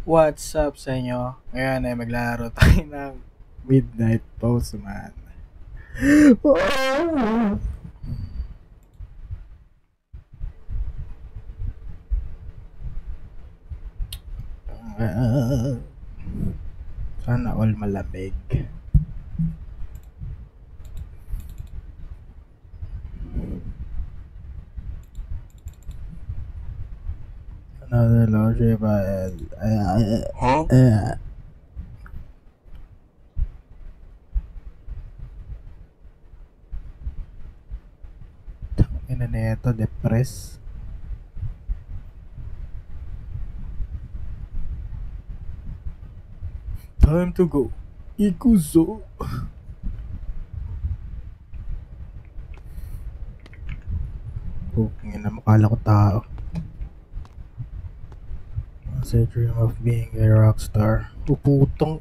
What's up sa inyo? Ngayon ay maglalaro tayo ng Midnight Postman. Sana all malamig. Another laundry by Ina neto, depress. Time to go. Ikuzo. Ina makala ko tao. I dream of being a rock star. Puputong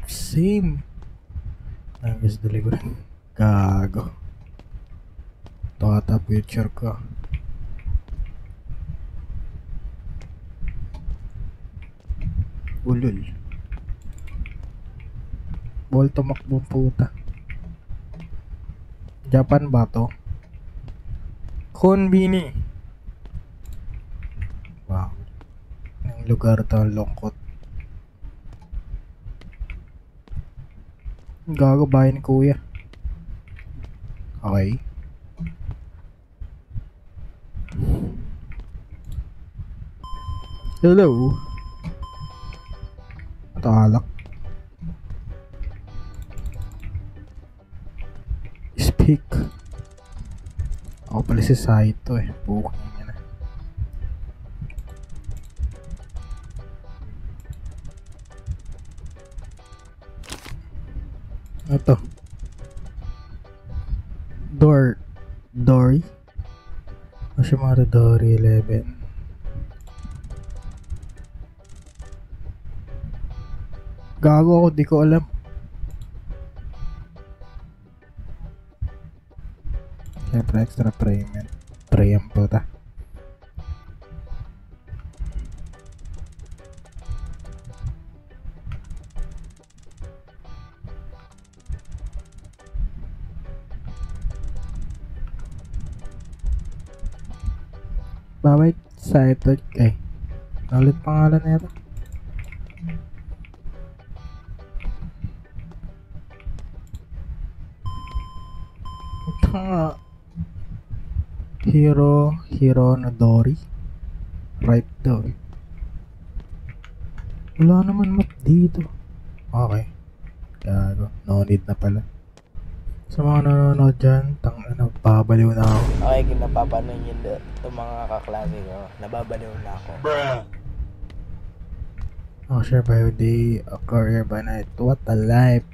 same. Nangis dali ko rin. Gago. Ito ata future ko. Ulul. Ball tumakbong puta. Japan ba to? Konbini. Wow. Ang lugar to, lungkot. Gago, bahay ni kuya. Okay. Hello. Ito alak. Speak. Ako pala si Saito eh. Bukang niya na. Ito. Dory. Hoshimaru Dory 11. Gago ako, di ko alam. Siyempre extra premium po ta. Babay sa ito eh. Ulit pangalan na ito. Hiro na Dory. Right daw. Wala naman map dito. Okay. Gago. No need na pala. Sa mga nanonood dyan, babaliw na ako. Okay, kung napapanood nyo itong mga kaklase ko, nababaliw na ako. Bruh! Oh, sure by day, a career by night. What a life!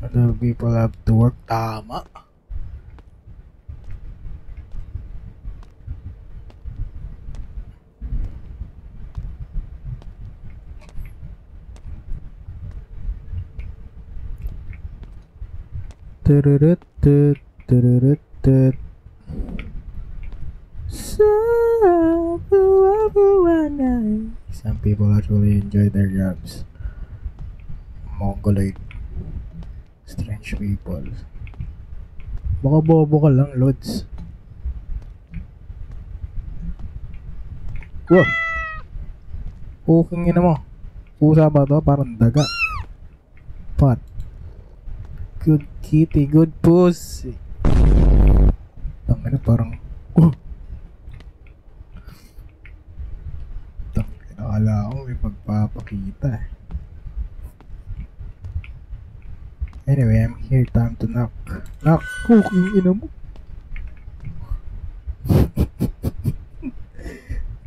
Other people have to work. Tama! Some people actually enjoy their jobs. Mongoloid. Strange people. Baka bobo ka lang, Lods. Wow! Puking ina mo. Pusa ba to? Parang daga. Pot. Good kitty, good pussy. Tangina parang Tangina, akala ko may pagpapakita eh. Anyway, I'm here, time to knock. Knock! Cooking ina mo.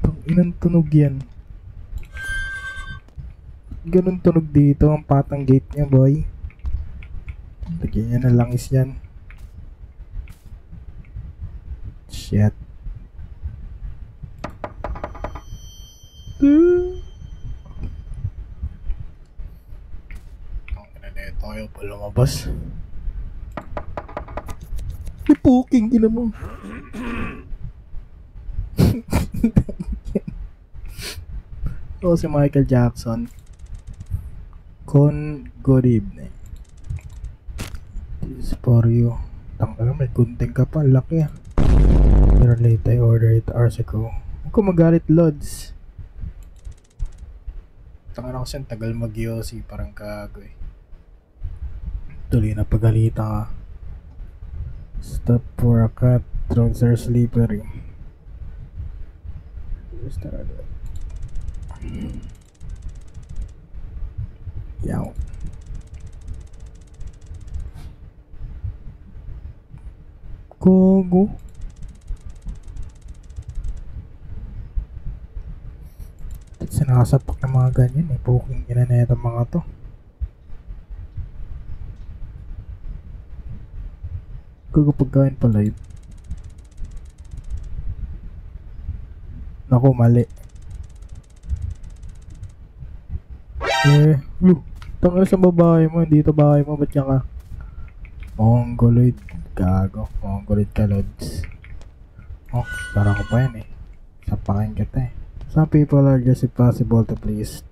Tanginang tunog yan. Ganun tunog dito ang patang gate niya, boy. Lagyan niya na langis yan. Shit. Ang ina na ito, ayaw pa lumabas. Puking ina mo. O si Michael Jackson. Good evening. This is for you. Tangka, may gunting ka pa. Laki ah. Pero late I ordered it hours ago. Huwag ko magalit, Lods. Tanga na kasi ang tagal mag-Yossi. Parang gago eh. Tuloy na pagalita ka. Stop for a cat. Drugs are slippery. Yaw. Gogo. Sinasapak ng mga ganyan eh. Puking ina na itong mga to. Gogo pagkain pala yun. Naku, mali. Tanggal sa babae mo. Dito babae mo. Ba't niya ka? Mongoloid. Gago. Mongoloid ka, Lods. Oh, parang ko pa yan eh. Sapakin kita eh. Some people are just impossible to please.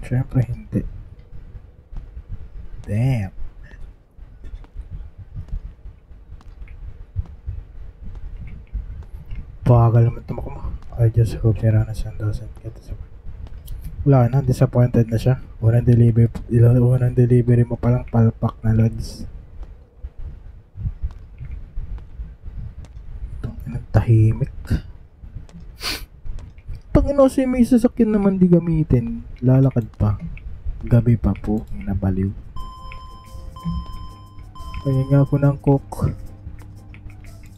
Siyempre hindi. Damn. Bagal naman tumak mo. I just hope Miranasan doesn't get this. Wala na, disappointed na siya. Unang delivery mo palang palpak na, Lods. Tahimik. Panginoon siya may sasakyan naman di gamitin. Lalakad pa. Gabi pa po. Nabaliw. Kaya nga ako ng cook.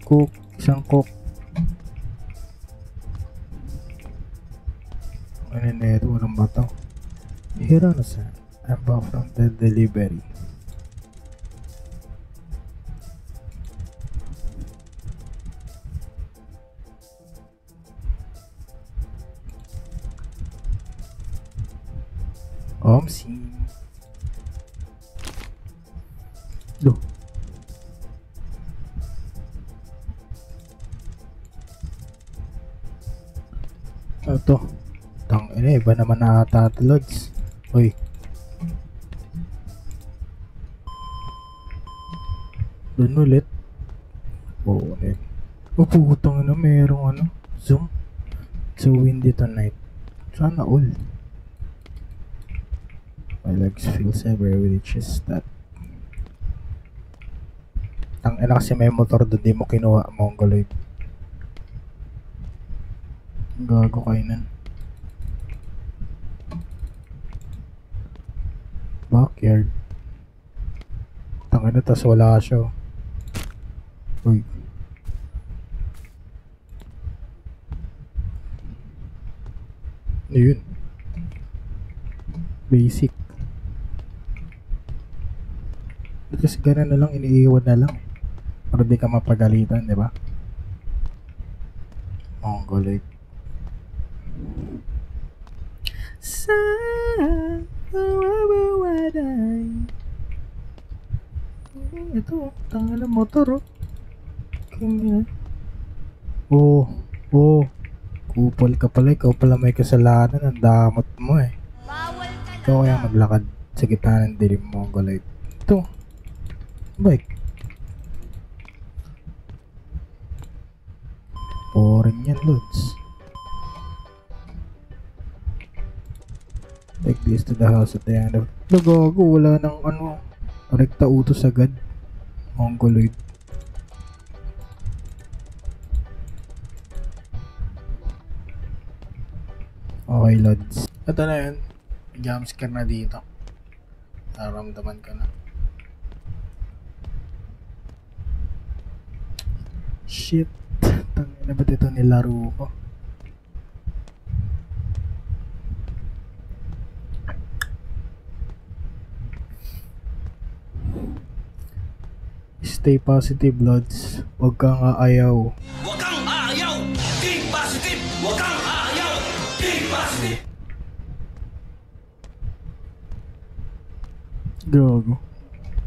Cook. Isang cook. Ano na ito? Walang bataw. Hira na sa. I'm back from the delivery. Omsim. Loh. Ito. Tangina, iba naman na ata ito, Lods. Uy. Doon ulit. Oo, ulit. Oh, putang na, merong ano. Zoom. So windy tonight. Sana all. My legs feels everywhere with each step. Tangina kasi may motor doon, di mo kinuha, Mongoloid. Gago kayo nun. Backyard. Tangina, tas wala siya. Uy. Ano yun? Basic. Kasi ganun na lang, iniiwan na lang. Para di ka mapagalitan, di ba? Mongoloid. Sa ito, tanga na motor, oh. Oh, kupal ka pala, ikaw pala may kasalanan, ang damot mo eh. Ikaw kaya maglakad sa gitna ng dilim, Mongoloid. Ito, bike. Boring yan, Lods. Take this to the house at the end of... Nagago, wala nang ano, rekta utos agad. Mongoloid. Okay, Lods. Ito na yun. Jumpscare na dito. Naramdaman ka na. Shit. Tangina na ba't ito nilaro ko? Stay positive, Lods. Huwag kang aayaw. Huwag kang aayaw! Think positive! Huwag kang aayaw! Think positive! Gago.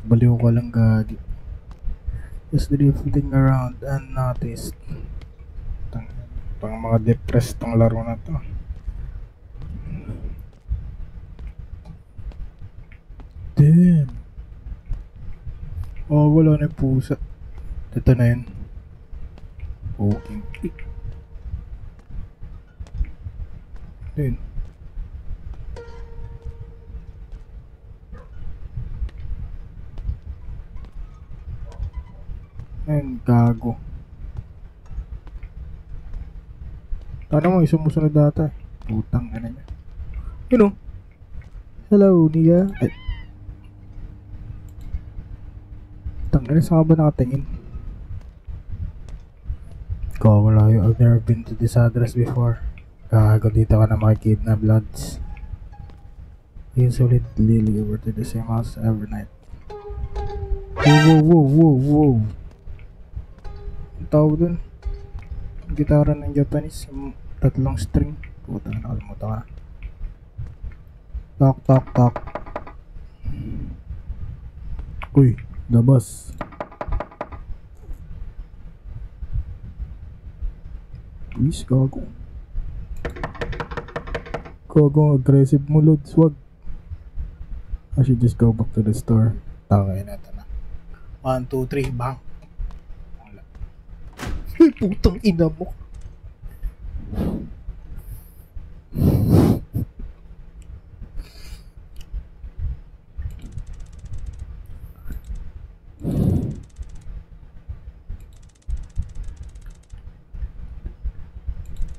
Baliw ko lang, gagi. Just drifting around unnoticed. Pang mga depressed tong laro na to. Damn. Oh, wala na yung pusa. Ito na yun. Okay. Ayun. Ayun, gago. Tara mo, sumusunod data. Putang ina niya. Yun o. Hello, Nia. Ay. Tangina, saan ka ba nakatingin? Gago layo. I've never been to this address before. Gago, dito ka na makikidnap, lads. Usually Lily over to the same house every night. Whoa. Ang tawag dun? Gitara ng Japanese, yung tatlong string. Puta, nakalimutan ka. Talk. Uy, labas. Please, gago. Gago, aggressive mo, Lods. Wag. I should just go back to the store. Tangay na ito na. 1, 2, 3, bang. Wala. Putang ina mo.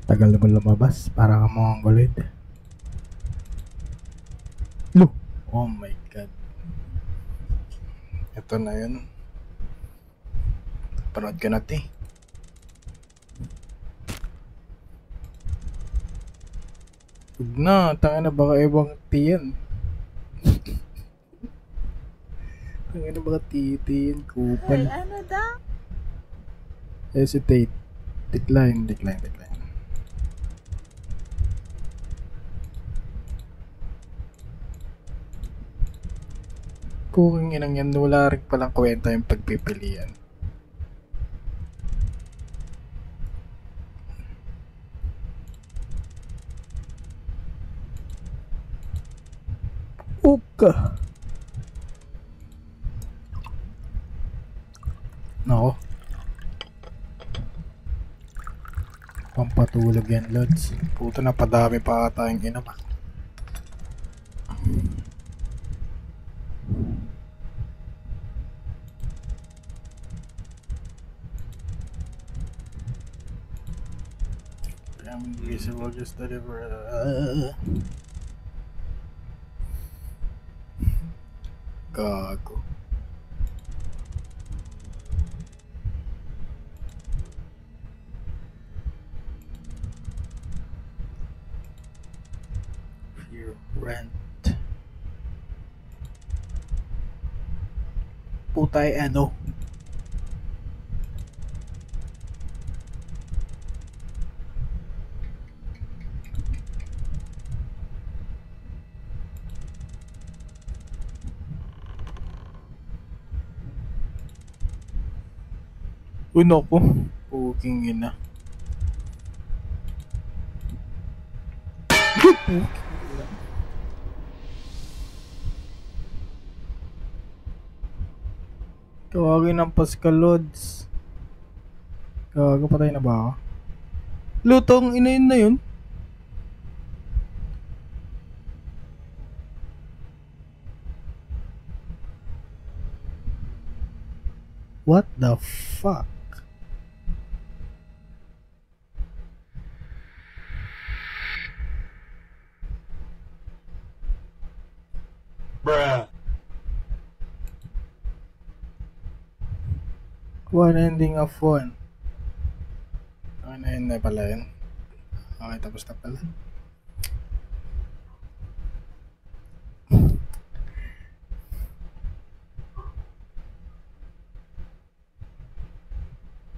Tagal naman lumabas para ka mongolid. Lo! Oh my god. Ito na yun. Panood ka natin. Huwag na, tanga na baka ibang tiyan. Tanga na baka tiyan, kupal. Ano daw? Hesitate. Decline. Puking inang yan, wala rin palang kwenta yung pagpipilian. Uka. Nako. Pampatulog yan, Lods. Puto na padami pa tayong inom. We'll just deliver. Gago. Your rent. Putay ano? Uno ko. Puking ina. Tawagin ng Pascal Lods. Gago, patay na ba ako? Lutong inayin na yun. What the fuck? Bruh. One ending of one. Ano yun na pala yun? Okay, tapos na pala.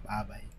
Bye-bye.